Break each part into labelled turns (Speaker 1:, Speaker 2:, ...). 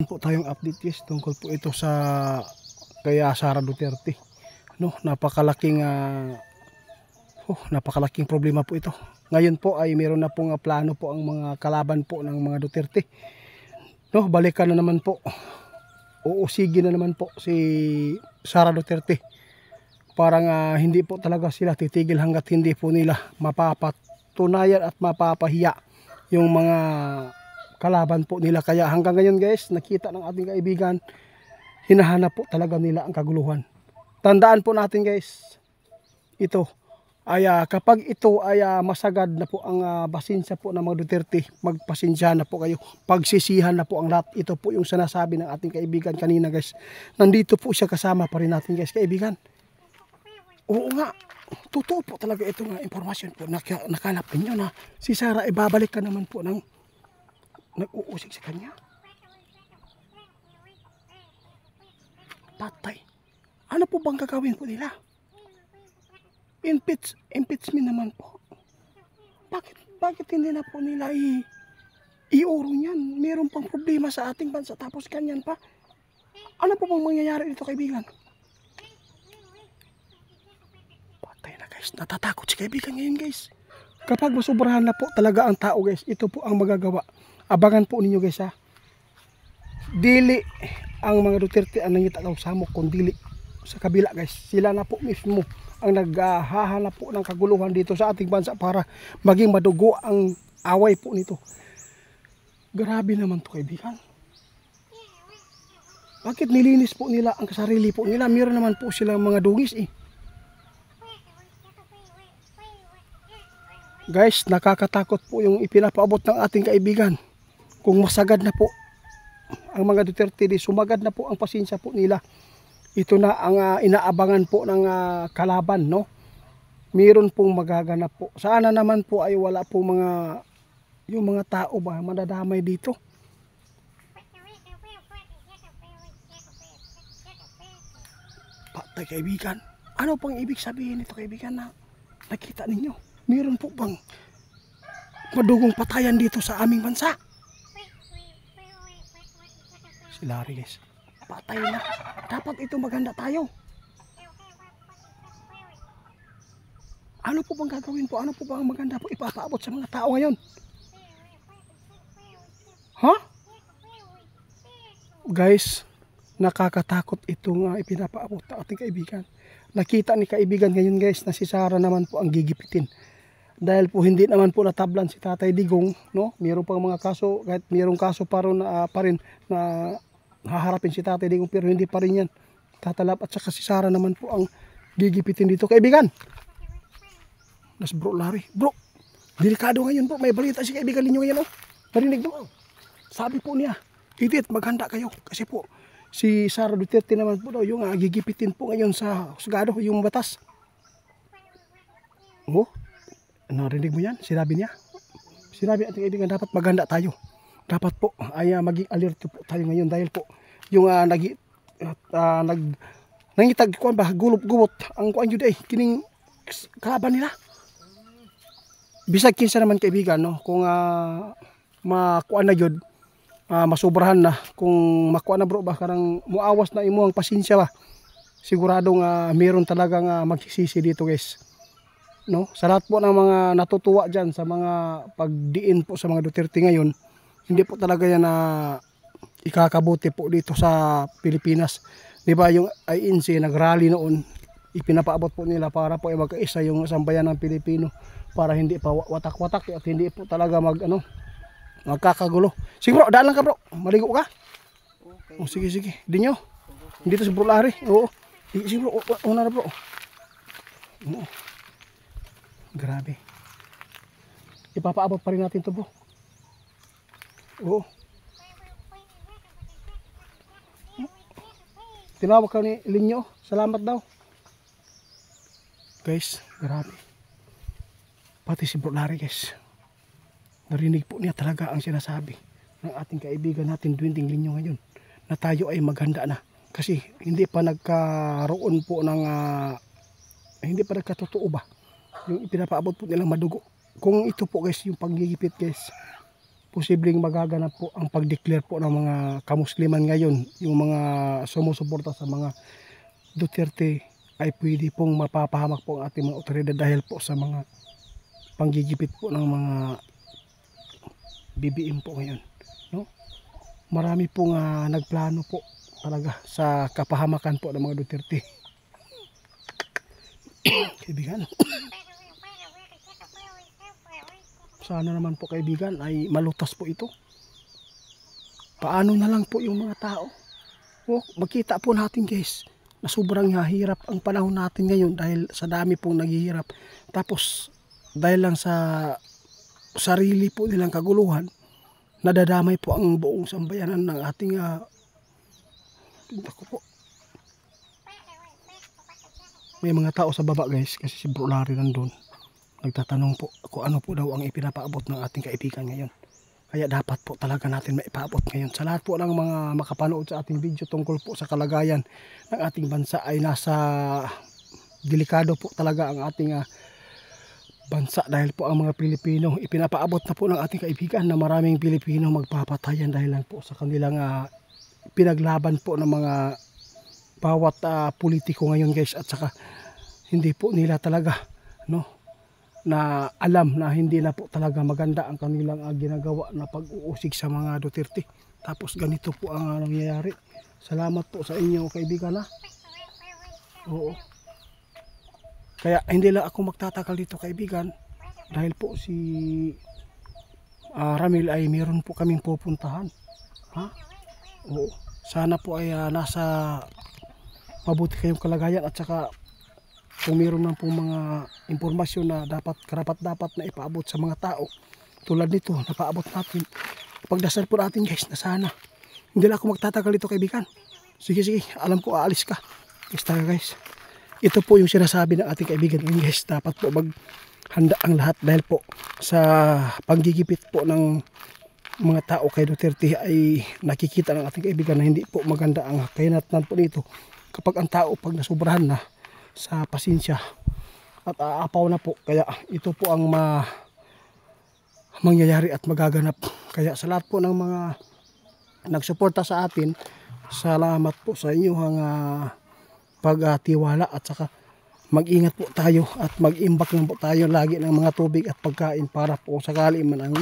Speaker 1: Po tayong update guys tungkol po ito sa kaya Sara Duterte, no? Napakalaking problema po ito. Ngayon po ay meron na pong plano po ang mga kalaban po ng mga Duterte, no? Balikan na naman po, uusigin na naman po si Sara Duterte. Parang hindi po talaga sila titigil hanggat hindi po nila mapapatunayan at mapapahiya yung mga kalaban po nila. Kaya hanggang ngayon guys, nakita ng ating kaibigan, hinahanap po talaga nila ang kaguluhan. Tandaan po natin guys, ito ay kapag ito ay masagad na po ang pasensya po ng mga Duterte, magpasensya na po kayo, pagsisihan na po ang lahat. Ito po yung sinasabi ng ating kaibigan kanina guys. Nandito po siya, kasama pa rin natin guys kaibigan. Oo nga, totoo po talaga ito nga impormasyon po. Nakalap ninyo na si Sara ay babalik ka naman po ng nag-uusig sa kanya. Patay. Ano po bang gagawin po nila? Impeachment naman po. Bakit hindi na po nila iuro niyan? Meron pang problema sa ating bansa tapos kanyan pa. Ano po bang mangyayari dito kaibigan? Patay na guys. Natatakot si kaibigan ngayon guys. Kapag masubrahan na po talaga ang tao guys, ito po ang magagawa. Abangan po ninyo guys ha. Dili ang mga Duterte ang nangita ng samok, kundi sa kabila guys. Sila na po mismo ang naghahanap po ng kaguluhan dito sa ating bansa para maging madugo ang away po nito. Grabe naman to kaibigan. Bakit nilinis po nila ang sarili po nila? Meron naman po silang mga dungis eh. Guys, nakakatakot po yung ipinapaabot ng ating kaibigan. Kung masagad na po ang mga Duterte, sumagad na po ang pasensya po nila. Ito na ang inaabangan po ng kalaban, no? Meron pong magaganap po. Sana naman po ay wala po yung mga tao ba madadamay dito. Patay kaibigan. Ano pang ibig sabihin nito kaibigan na nakita ninyo? Meron po bang madugong patayan dito sa aming bansa? Si Larry guys, patay na. Dapat ito maganda tayo. Ano po bang gagawin po? Ano po bang maganda po ipapaabot sa mga tao ngayon? Ha? Guys, nakakatakot itong ipinapaabot ng ating kaibigan. Nakita ni kaibigan ngayon guys na si Sara naman po ang gigipitin. Dahil po hindi naman po natablan si Tatay Digong, no? Mayroon pang mga kaso, kahit mayroong kaso pa rin na haharapin si Tatay Digong, pero hindi pa rin yan tatalap. At saka si Sara naman po ang gigipitin dito kaibigan. Nas bro Larry, bro, delikado ngayon po, may balita si kaibigan ninyo ngayon, oh. Narinig mo? Sabi po niya, Edith, maghanda kayo kasi po si Sara Duterte naman po daw yung gigipitin po ngayon sa husgado, yung batas. Oh, narinig mo yan? Sinabi niya. Sinabi ating kaibigan, dapat maghanda tayo. Dapat po ay maging alert po tayo ngayon dahil po yung nangitag kuan ba gulop-gubot ang kuan jud ay kining kalaban nila. Bisag kinsa naman kaibigan, no, kung makuan na jud, masubrahan na, kung makuan na bro ba karang muawas na imo ang pasensya ba, siguradong meron talagang magsisisi dito guys, no? Sa lahat po ng mga natutuwa dyan sa mga pagdiin po sa mga Duterte ngayon, hindi po talaga yan na ikakabuti po dito sa Pilipinas. Di ba yung INC nagrally noon, ipinapaabot po nila para po ay magkaisa yung sambayan ng Pilipino, para hindi pa watak-watak at hindi po talaga magkakagulo. Sige bro, daan lang ka bro, maligo ka. Okay. Oh, sige sige, di nyo dito sa bro Larry. Oo, sige bro, una na bro. Oo. Grabe, ipapaabot pa rin natin to bro. Oo, tinawag ka ni Linyo, salamat daw guys. Grabe, pati si bro Larry guys, narinig po niya talaga ang sinasabi ng ating kaibigan natin Dwinding Linyo ngayon, na tayo ay maghanda na kasi hindi pa nagkaroon po ng hindi pa nagkatotoo ba yung ipinapaabot po nilang madugo. Kung ito po guys yung paggigipit guys, posibleng magaganap po ang pag-declare po ng mga kamusliman ngayon, yung mga sumusuporta sa mga Duterte, ay pwede pong mapapahamak po ang ating mga otoridad dahil po sa mga panggigipit po ng mga BBM po ngayon, no? Marami pong nagplano po talaga sa kapahamakan po ng mga Duterte. Kaibigan, sana naman po kaibigan ay malutas po ito. Paano na lang po yung mga tao? Makita po natin guys na sobrang hirap ang panahon natin ngayon dahil sa dami pong naghihirap. Tapos dahil lang sa sarili po nilang kaguluhan, nadadamay po ang buong sambayanan ng ating po. May mga tao sa baba guys, kasi si Bro Larry nandun. Nagtatanong po kung ano po daw ang ipinapaabot ng ating kaibigan ngayon. Kaya dapat po talaga natin maipaabot ngayon. Sa lahat po ng mga makapanood sa ating video tungkol po sa kalagayan ng ating bansa ay nasa delikado po talaga ang ating bansa dahil po ang mga Pilipino, ipinapaabot na po ng ating kaibigan na maraming Pilipino magpapatayan dahil lang po sa kanilang pinaglaban po ng mga bawat politiko ngayon guys, at saka hindi po nila talaga na alam na hindi na po talaga maganda ang kanilang ginagawa na pag-uusig sa mga Duterte. Tapos ganito po ang nangyayari. Salamat po sa inyo kaibigan Oo. Kaya hindi lang ako magtatakal dito kaibigan dahil po si Ramil ay meron po kaming pupuntahan. Oo. Sana po ay nasa mabuti kayong kalagayan, at saka kung meron man pong mga impormasyon na karapat dapat na ipaabot sa mga tao tulad nito, napaabot natin. Pagdasal po natin guys na sana. Hindi lang ako magtatagal dito kaibigan. Sige, alam ko aalis ka. Guys, ito po yung sinasabi ng ating kaibigan guys. Dapat po maghanda ang lahat dahil po sa panggigipit po ng mga tao kay Duterte ay nakikita ng ating kaibigan na hindi po maganda ang kahinatnan po nito kapag ang tao pag nasubrahan na sa pasensya at aapaw na po. Kaya ito po ang mangyayari at magaganap. Kaya sa lahat po ng mga nagsuporta sa atin, salamat po sa inyong pagtiwala, at saka mag-ingat po tayo at mag-imbak lang po tayo lagi ng mga tubig at pagkain para po sakali man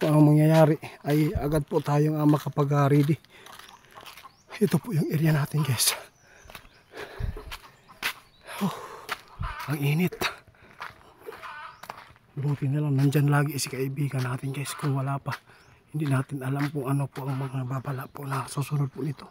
Speaker 1: ang mangyayari ay agad po tayong makapag-ready. Ito po yung area natin guys. Ang init. Buti na lang nandyan lagi si kaibigan natin guys. Kung wala pa, hindi natin alam kung ano po ang mga babala po na susunod po nito.